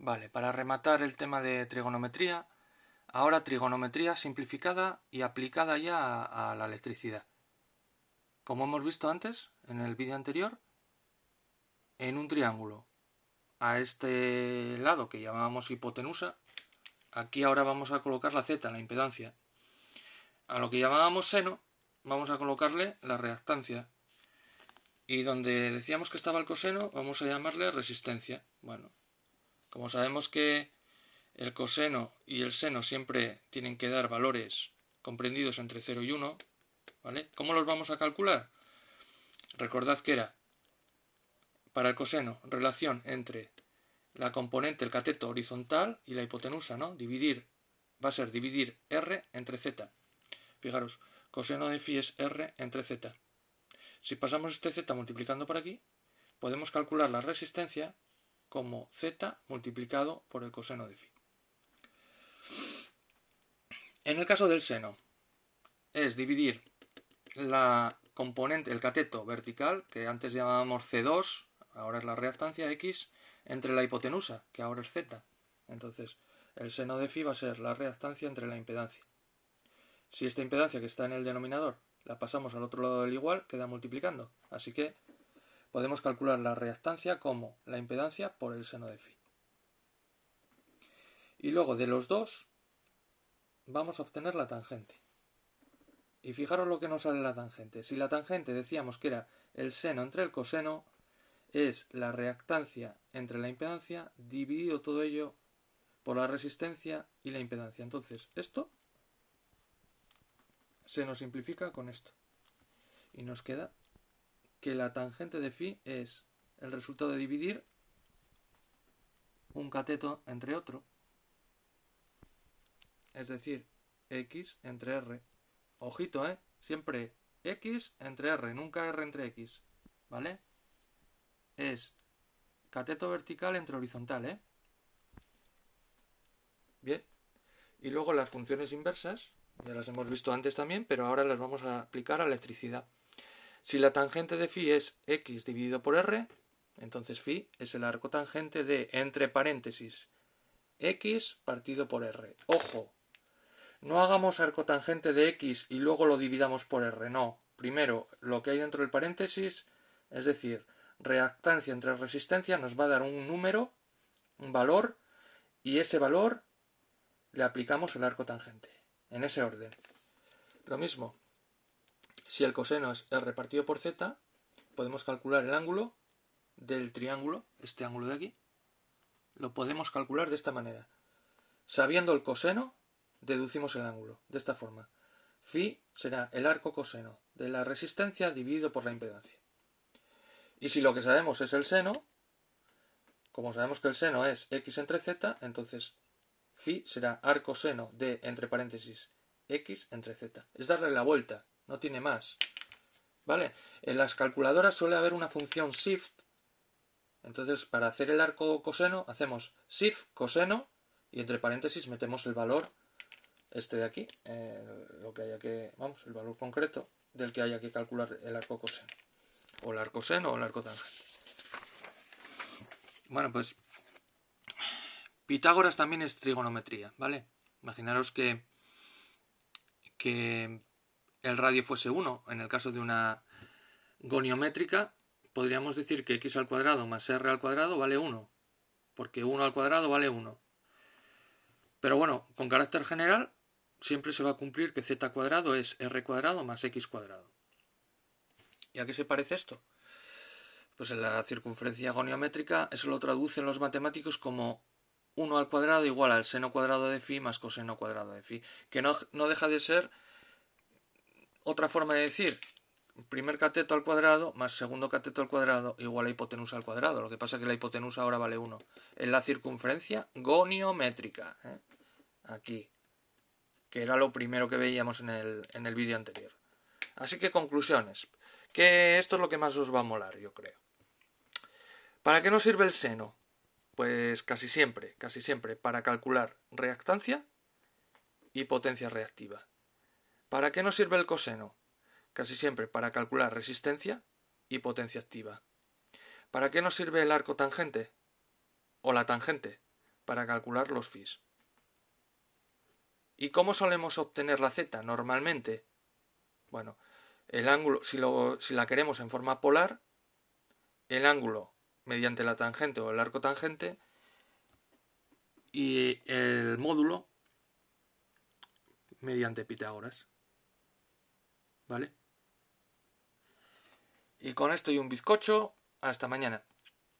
Vale, para rematar el tema de trigonometría, ahora trigonometría simplificada y aplicada ya a la electricidad. Como hemos visto antes, en el vídeo anterior, en un triángulo, a este lado que llamábamos hipotenusa, aquí ahora vamos a colocar la z, la impedancia. A lo que llamábamos seno, vamos a colocarle la reactancia. Y donde decíamos que estaba el coseno, vamos a llamarle resistencia. Bueno, como sabemos que el coseno y el seno siempre tienen que dar valores comprendidos entre 0 y 1, ¿vale? ¿Cómo los vamos a calcular? Recordad que era, para el coseno, relación entre la componente, el cateto horizontal y la hipotenusa, ¿no? Va a ser dividir R entre Z. Fijaros, coseno de phi es R entre Z. Si pasamos este Z multiplicando por aquí, podemos calcular la resistencia como Z multiplicado por el coseno de phi. En el caso del seno, es dividir la componente, el cateto vertical, que antes llamábamos C2, ahora es la reactancia X, entre la hipotenusa, que ahora es Z. Entonces, el seno de phi va a ser la reactancia entre la impedancia. Si esta impedancia que está en el denominador la pasamos al otro lado del igual, queda multiplicando. Así que podemos calcular la reactancia como la impedancia por el seno de phi. Y luego de los dos vamos a obtener la tangente. Y fijaros lo que nos sale la tangente. Si la tangente decíamos que era el seno entre el coseno, es la reactancia entre la impedancia dividido todo ello por la resistencia y la impedancia. Entonces, esto se nos simplifica con esto. Y nos queda que la tangente de phi es el resultado de dividir un cateto entre otro, es decir, x entre r. Ojito, siempre x entre r, nunca r entre x, ¿vale? Es cateto vertical entre horizontal, Bien. Y luego las funciones inversas, ya las hemos visto antes también, pero ahora las vamos a aplicar a electricidad. Si la tangente de phi es x dividido por r, entonces phi es el arco tangente de, entre paréntesis, x partido por r. Ojo, no hagamos arco tangente de x y luego lo dividamos por r, no. Primero, lo que hay dentro del paréntesis, es decir, reactancia entre resistencia, nos va a dar un número, un valor, y ese valor le aplicamos el arco tangente, en ese orden. Lo mismo, si el coseno es r partido por z, podemos calcular el ángulo del triángulo, este ángulo de aquí, lo podemos calcular de esta manera. Sabiendo el coseno, deducimos el ángulo, de esta forma. Phi será el arco coseno de la resistencia dividido por la impedancia. Y si lo que sabemos es el seno, como sabemos que el seno es x entre z, entonces phi será arco seno de, entre paréntesis, x entre z. Es darle la vuelta, no tiene más. ¿Vale? En las calculadoras suele haber una función shift. Entonces, para hacer el arco coseno, hacemos shift coseno y entre paréntesis metemos el valor este de aquí, lo que haya que, vamos, el valor concreto del que haya que calcular el arco coseno. O el arco seno o el arco tangente. Bueno, pues Pitágoras también es trigonometría, ¿vale? Imaginaros que el radio fuese 1. En el caso de una goniométrica, podríamos decir que x al cuadrado más r al cuadrado vale 1. Porque 1 al cuadrado vale 1. Pero bueno, con carácter general, siempre se va a cumplir que z cuadrado es r cuadrado más x cuadrado. ¿Y a qué se parece esto? Pues en la circunferencia goniométrica eso lo traducen los matemáticos como 1 al cuadrado igual al seno cuadrado de phi más coseno cuadrado de phi, que no deja de ser otra forma de decir primer cateto al cuadrado más segundo cateto al cuadrado igual a hipotenusa al cuadrado. Lo que pasa es que la hipotenusa ahora vale 1. En la circunferencia goniométrica, aquí, que era lo primero que veíamos en el vídeo anterior. Así que conclusiones, que esto es lo que más os va a molar, yo creo. ¿Para qué nos sirve el seno? Pues casi siempre para calcular reactancia y potencia reactiva. ¿Para qué nos sirve el coseno? Casi siempre para calcular resistencia y potencia activa. ¿Para qué nos sirve el arco tangente? O la tangente. para calcular los phis. ¿Y cómo solemos obtener la z normalmente? Bueno, el ángulo, si la queremos en forma polar, el ángulo mediante la tangente o el arco tangente y el módulo mediante Pitágoras. ¿Vale? Y con esto y un bizcocho, hasta mañana.